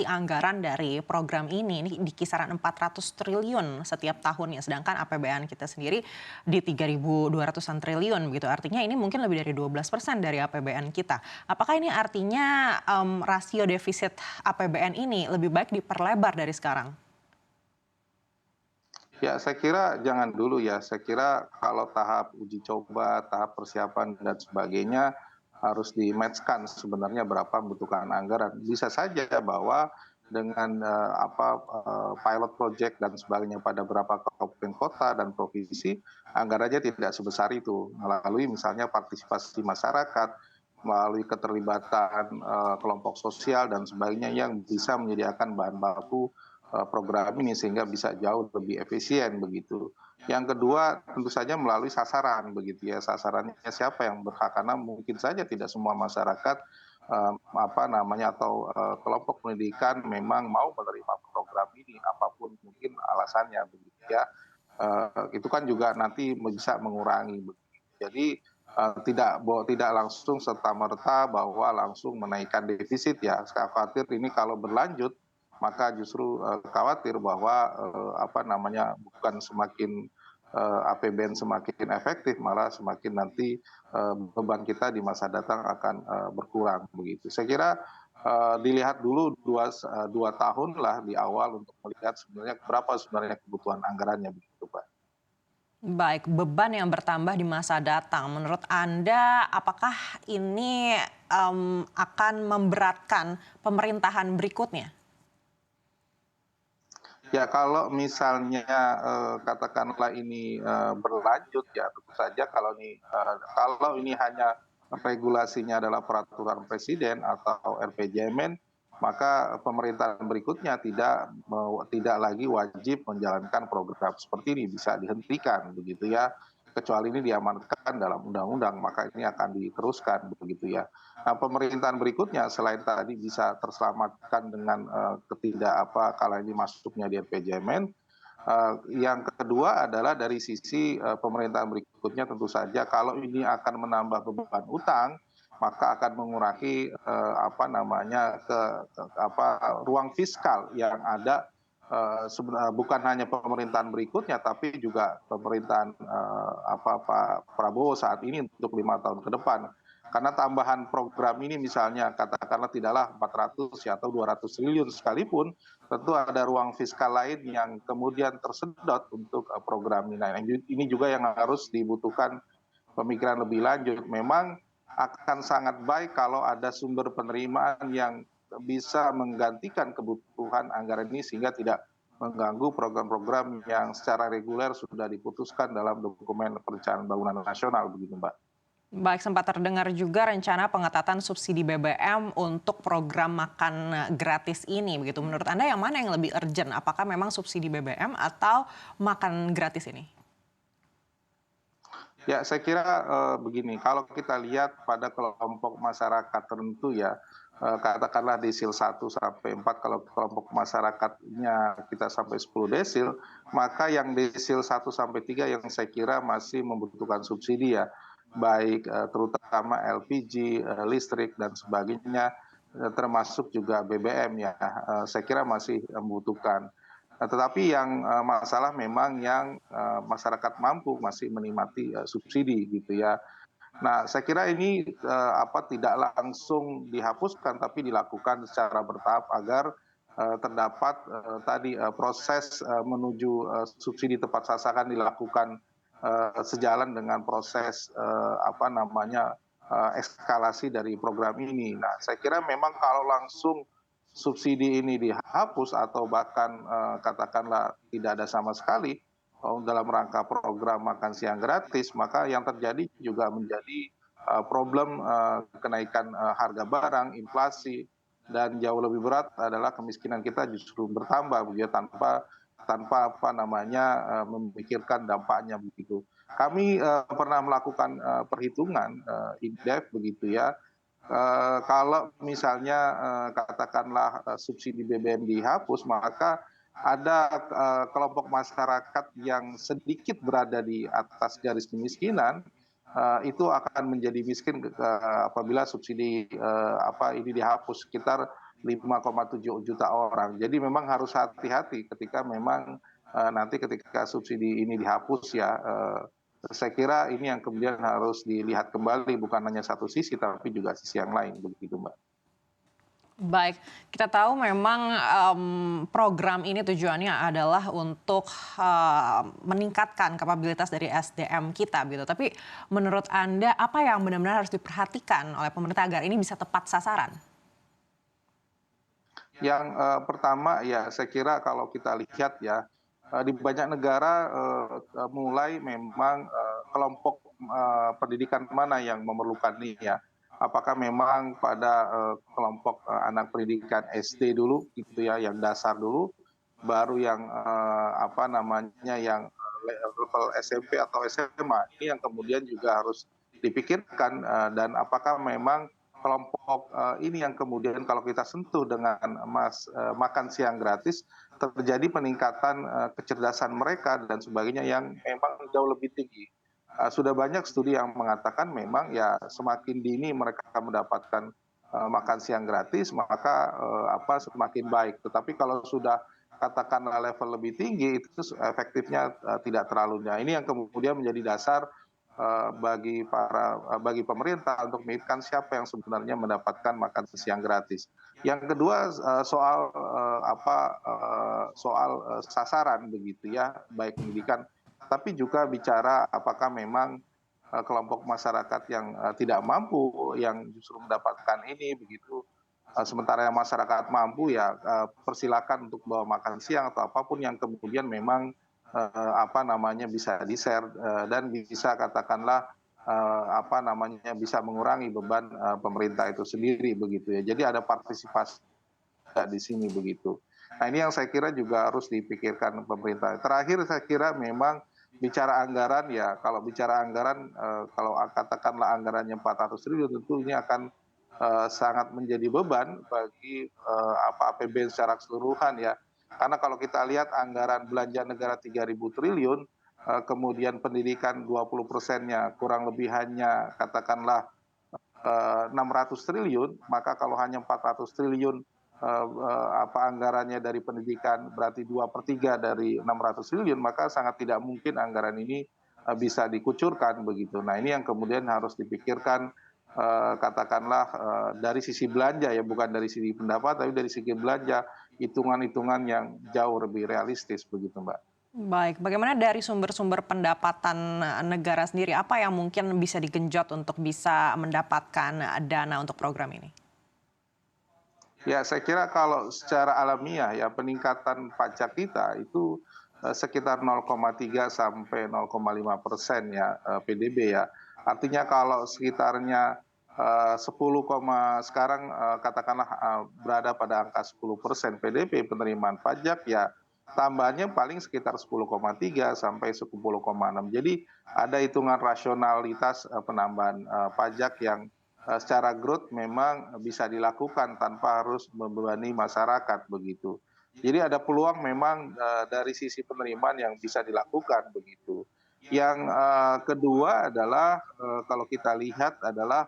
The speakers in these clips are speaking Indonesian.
anggaran dari program ini di kisaran 400 triliun setiap tahunnya, sedangkan APBN kita sendiri di 3.200-an triliun begitu. Artinya ini mungkin lebih dari 12% dari APBN kita. Apakah ini artinya rasio defisit APBN ini lebih baik diperlebar dari sekarang? Ya, saya kira jangan dulu ya. Saya kira kalau tahap uji coba, tahap persiapan dan sebagainya harus di-match-kan sebenarnya berapa membutuhkan anggaran. Bisa saja bahwa dengan pilot project dan sebagainya pada beberapa kabupaten kota dan provinsi, anggarannya tidak sebesar itu. Melalui misalnya partisipasi masyarakat, melalui keterlibatan kelompok sosial dan sebagainya yang bisa menyediakan bahan baku program ini sehingga bisa jauh lebih efisien begitu. Yang kedua tentu saja melalui sasaran begitu ya, sasarannya siapa yang berhak karena mungkin saja tidak semua masyarakat kelompok pendidikan memang mau menerima program ini apapun mungkin alasannya begitu ya. Itu kan juga nanti bisa mengurangi begitu. Jadi tidak langsung serta-merta bahwa langsung menaikkan defisit ya. Saya khawatir ini kalau berlanjut maka justru khawatir bahwa bukan semakin APBN semakin efektif, malah semakin nanti beban kita di masa datang akan berkurang begitu. Saya kira dilihat dulu dua tahun lah di awal untuk melihat sebenarnya berapa sebenarnya kebutuhan anggarannya begitu, Pak. Baik, beban yang bertambah di masa datang. Menurut Anda, apakah ini akan memberatkan pemerintahan berikutnya? Ya kalau misalnya katakanlah ini berlanjut ya tentu saja kalau ini hanya regulasinya adalah peraturan presiden atau RPJMN, maka pemerintahan berikutnya tidak lagi wajib menjalankan program seperti ini, bisa dihentikan begitu ya. Kecuali ini diamankan dalam undang-undang, maka ini akan diteruskan begitu ya. Nah, pemerintahan berikutnya selain tadi bisa terselamatkan dengan kalau ini masuknya di RPJMN, yang kedua adalah dari sisi pemerintahan berikutnya tentu saja kalau ini akan menambah beban utang, maka akan mengurangi ruang fiskal yang ada bukan hanya pemerintahan berikutnya tapi juga pemerintahan Pak Prabowo saat ini untuk 5 tahun ke depan. Karena tambahan program ini misalnya katakanlah tidaklah 400 ya atau 200 triliun sekalipun, tentu ada ruang fiskal lain yang kemudian tersedot untuk program ini. Nah, ini juga yang harus dibutuhkan pemikiran lebih lanjut. Memang akan sangat baik kalau ada sumber penerimaan yang bisa menggantikan kebutuhan anggaran ini sehingga tidak mengganggu program-program yang secara reguler sudah diputuskan dalam dokumen perencanaan pembangunan nasional begitu, Mbak. Baik, sempat terdengar juga rencana pengetatan subsidi BBM untuk program makan gratis ini. Begitu, menurut Anda yang mana yang lebih urgent? Apakah memang subsidi BBM atau makan gratis ini? Ya, saya kira begini, kalau kita lihat pada kelompok masyarakat tertentu ya, katakanlah desil 1 sampai 4, kalau kelompok masyarakatnya kita sampai 10 desil, maka yang desil 1 sampai 3 yang saya kira masih membutuhkan subsidi ya, baik terutama LPG, listrik dan sebagainya, termasuk juga BBM ya, saya kira masih membutuhkan. Tetapi yang masalah memang yang masyarakat mampu masih menikmati subsidi gitu ya. Nah, saya kira ini tidak langsung dihapuskan tapi dilakukan secara bertahap agar terdapat proses menuju subsidi tepat sasaran dilakukan sejalan dengan proses eskalasi dari program ini. Nah, saya kira memang kalau langsung subsidi ini dihapus atau bahkan katakanlah tidak ada sama sekali dalam rangka program makan siang gratis, maka yang terjadi juga menjadi problem kenaikan harga barang, inflasi, dan jauh lebih berat adalah kemiskinan kita justru bertambah begitu tanpa memikirkan dampaknya begitu. Kami pernah melakukan perhitungan indef begitu ya. Kalau misalnya katakanlah subsidi BBM dihapus, maka ada kelompok masyarakat yang sedikit berada di atas garis kemiskinan, itu akan menjadi miskin apabila subsidi ini dihapus, sekitar 5,7 juta orang. Jadi memang harus hati-hati ketika memang nanti ketika subsidi ini dihapus ya. Saya kira ini yang kemudian harus dilihat kembali bukan hanya satu sisi tapi juga sisi yang lain begitu Mbak. Baik, kita tahu memang program ini tujuannya adalah untuk meningkatkan kapabilitas dari SDM kita gitu. Tapi menurut Anda apa yang benar-benar harus diperhatikan oleh pemerintah agar ini bisa tepat sasaran? Yang pertama ya saya kira kalau kita lihat ya, di banyak negara mulai memang kelompok pendidikan mana yang memerlukan ini ya. Apakah memang pada kelompok anak pendidikan SD dulu gitu ya, yang dasar dulu, baru yang apa namanya yang level SMP atau SMA. Ini yang kemudian juga harus dipikirkan dan apakah memang kelompok ini yang kemudian kalau kita sentuh dengan makan siang gratis terjadi peningkatan kecerdasan mereka dan sebagainya yang memang jauh lebih tinggi. Sudah banyak studi yang mengatakan memang ya semakin dini mereka mendapatkan makan siang gratis maka semakin baik. Tetapi kalau sudah katakanlah level lebih tinggi itu efektifnya tidak terlalu. Nah ini yang kemudian menjadi dasar bagi pemerintah untuk memikirkan siapa yang sebenarnya mendapatkan makan siang gratis. Yang kedua soal sasaran begitu ya, baik pendidikan tapi juga bicara apakah memang kelompok masyarakat yang tidak mampu yang justru mendapatkan ini begitu. Sementara yang masyarakat mampu ya persilakan untuk bawa makan siang atau apapun yang kemudian memang bisa di-share dan bisa katakanlah bisa mengurangi beban pemerintah itu sendiri begitu ya. Jadi ada partisipasi di sini begitu. Nah ini yang saya kira juga harus dipikirkan pemerintah. Terakhir saya kira memang bicara anggaran ya, kalau bicara anggaran kalau katakanlah anggarannya 400 triliun tentu ini akan sangat menjadi beban bagi APBN secara keseluruhan ya. Karena kalau kita lihat anggaran belanja negara 3.000 triliun, kemudian pendidikan 20%-nya kurang lebih hanya katakanlah 600 triliun, maka kalau hanya 400 triliun anggarannya dari pendidikan berarti 2/3 dari 600 triliun, maka sangat tidak mungkin anggaran ini bisa dikucurkan begitu. Nah ini yang kemudian harus dipikirkan katakanlah dari sisi belanja ya, bukan dari sisi pendapat, tapi dari segi belanja, hitungan-hitungan yang jauh lebih realistis begitu Mbak. Baik, bagaimana dari sumber-sumber pendapatan negara sendiri, apa yang mungkin bisa digenjot untuk bisa mendapatkan dana untuk program ini? Ya saya kira kalau secara alamiah ya peningkatan pajak kita itu sekitar 0,3 sampai 0,5% ya PDB ya. Artinya kalau sekitarnya 10, sekarang katakanlah berada pada angka 10% PDB penerimaan pajak ya tambahannya paling sekitar 10,3 sampai 10,6. Jadi ada hitungan rasionalitas penambahan pajak yang secara growth memang bisa dilakukan tanpa harus membebani masyarakat begitu. Jadi ada peluang memang dari sisi penerimaan yang bisa dilakukan begitu. Yang kedua adalah kalau kita lihat adalah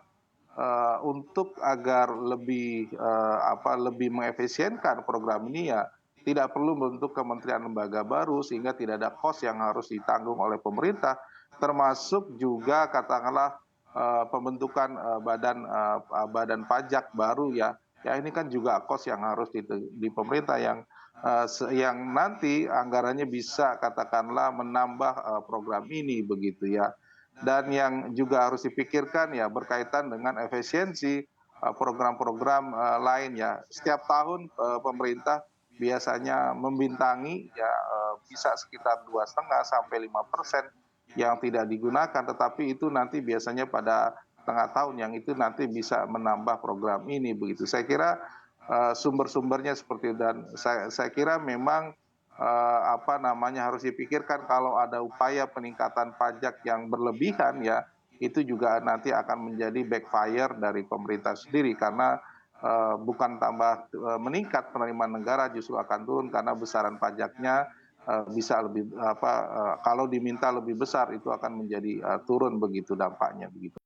untuk agar lebih mengefisienkan program ini ya tidak perlu membentuk kementerian lembaga baru sehingga tidak ada kos yang harus ditanggung oleh pemerintah, termasuk juga katakanlah pembentukan badan pajak baru ya. Ya ini kan juga kos yang harus di pemerintah yang nanti anggarannya bisa katakanlah menambah program ini begitu ya. Dan yang juga harus dipikirkan ya berkaitan dengan efisiensi program-program lain ya. Setiap tahun pemerintah biasanya membintangi ya bisa sekitar 2,5 sampai 5% yang tidak digunakan, tetapi itu nanti biasanya pada tengah tahun yang itu nanti bisa menambah program ini begitu. Saya kira sumber-sumbernya seperti itu dan saya kira memang harus dipikirkan kalau ada upaya peningkatan pajak yang berlebihan ya itu juga nanti akan menjadi backfire dari pemerintah sendiri karena bukan tambah meningkat penerimaan negara justru akan turun karena besaran pajaknya bisa lebih kalau diminta lebih besar itu akan menjadi turun begitu dampaknya begitu.